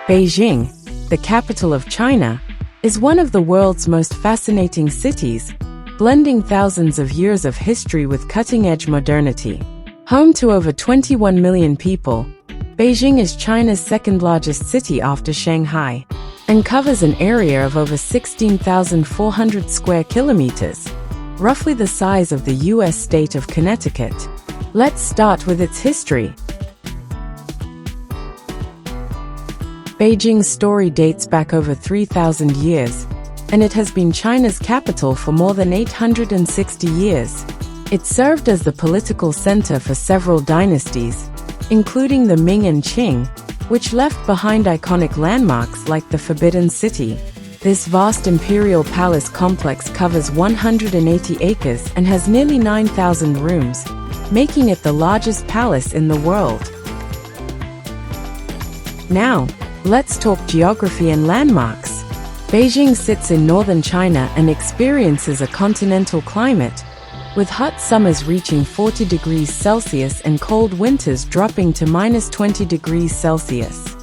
Beijing, the capital of China, is one of the world's most fascinating cities, blending thousands of years of history with cutting-edge modernity. Home to over 21 million people, Beijing is China's second-largest city after Shanghai, and covers an area of over 16,400 square kilometers, roughly the size of the U.S. state of Connecticut. Let's start with its history. Beijing's story dates back over 3,000 years, and it has been China's capital for more than 860 years. It served as the political center for several dynasties, including the Ming and Qing, which left behind iconic landmarks like the Forbidden City. This vast imperial palace complex covers 180 acres and has nearly 9,000 rooms, making it the largest palace in the world. Now, let's talk geography and landmarks. Beijing sits in northern China and experiences a continental climate, with hot summers reaching 40 degrees Celsius and cold winters dropping to -20 degrees Celsius.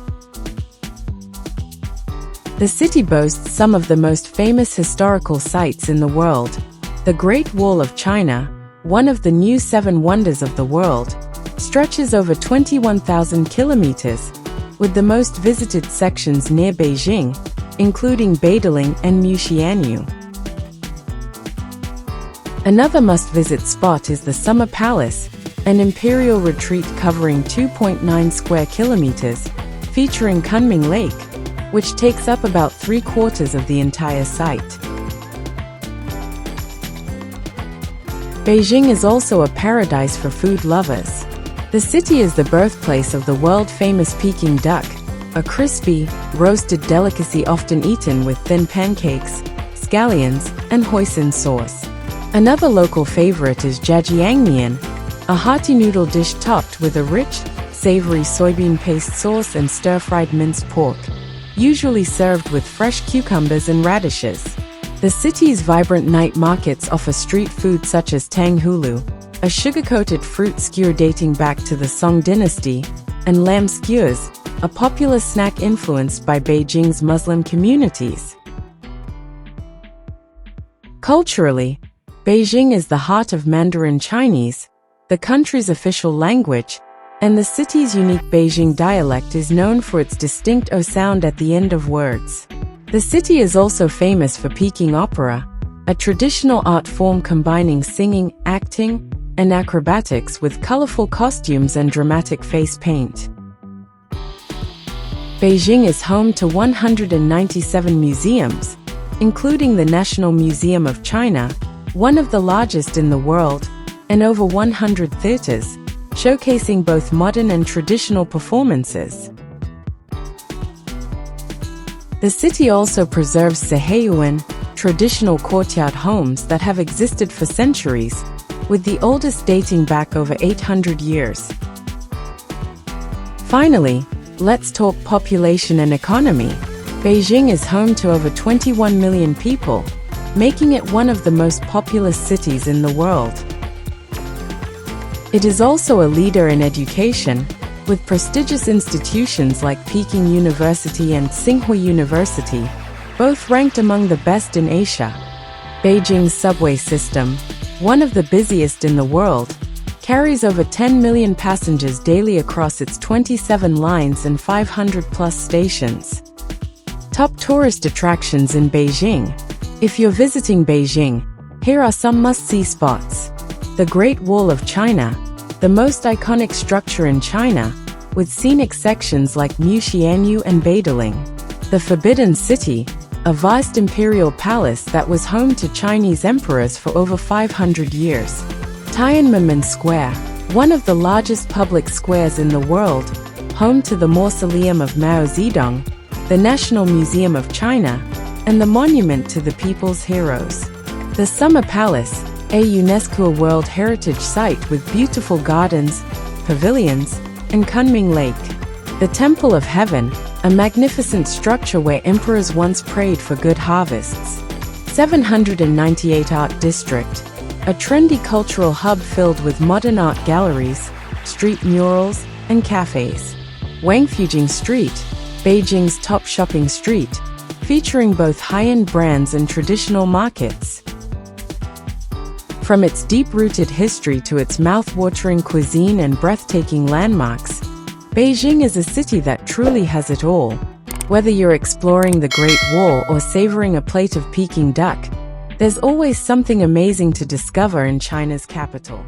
The city boasts some of the most famous historical sites in the world. The Great Wall of China, one of the new seven wonders of the world, stretches over 21,000 kilometers, with the most visited sections near Beijing, including Beideling and Muxianyu. Another must-visit spot is the Summer Palace, an imperial retreat covering 2.9 square kilometers, featuring Kunming Lake, which takes up about 3/4 of the entire site. Beijing is also a paradise for food lovers. The city is the birthplace of the world-famous Peking duck, a crispy, roasted delicacy often eaten with thin pancakes, scallions, and hoisin sauce. Another local favorite is Zhajiangmian, a hearty noodle dish topped with a rich, savory soybean paste sauce and stir-fried minced pork, usually served with fresh cucumbers and radishes. The city's vibrant night markets offer street food such as tang hulu, a sugar-coated fruit skewer dating back to the Song dynasty, and lamb skewers, a popular snack influenced by Beijing's Muslim communities. Culturally, Beijing is the heart of Mandarin Chinese, the country's official language, and the city's unique Beijing dialect is known for its distinct O sound at the end of words. The city is also famous for Peking Opera, a traditional art form combining singing, acting, and acrobatics with colorful costumes and dramatic face paint. Beijing is home to 197 museums, including the National Museum of China, one of the largest in the world, and over 100 theaters, showcasing both modern and traditional performances. The city also preserves Siheyuan, traditional courtyard homes that have existed for centuries, with the oldest dating back over 800 years. Finally, let's talk population and economy. Beijing is home to over 21 million people, making it one of the most populous cities in the world. It is also a leader in education, with prestigious institutions like Peking University and Tsinghua University, both ranked among the best in Asia. Beijing's subway system, one of the busiest in the world, carries over 10 million passengers daily across its 27 lines and 500-plus stations. Top tourist attractions in Beijing. If you're visiting Beijing, here are some must-see spots. The Great Wall of China, the most iconic structure in China, with scenic sections like Muxianyu and Beideling. The Forbidden City, a vast imperial palace that was home to Chinese emperors for over 500 years. Tiananmen Square, one of the largest public squares in the world, home to the Mausoleum of Mao Zedong, the National Museum of China, and the Monument to the People's Heroes. The Summer Palace, a UNESCO World Heritage Site with beautiful gardens, pavilions, and Kunming Lake. The Temple of Heaven, a magnificent structure where emperors once prayed for good harvests. 798 Art District, a trendy cultural hub filled with modern art galleries, street murals, and cafes. Wangfujing Street, Beijing's top shopping street, featuring both high-end brands and traditional markets. From its deep-rooted history to its mouth-watering cuisine and breathtaking landmarks, Beijing is a city that truly has it all. Whether you're exploring the Great Wall or savoring a plate of Peking duck, there's always something amazing to discover in China's capital.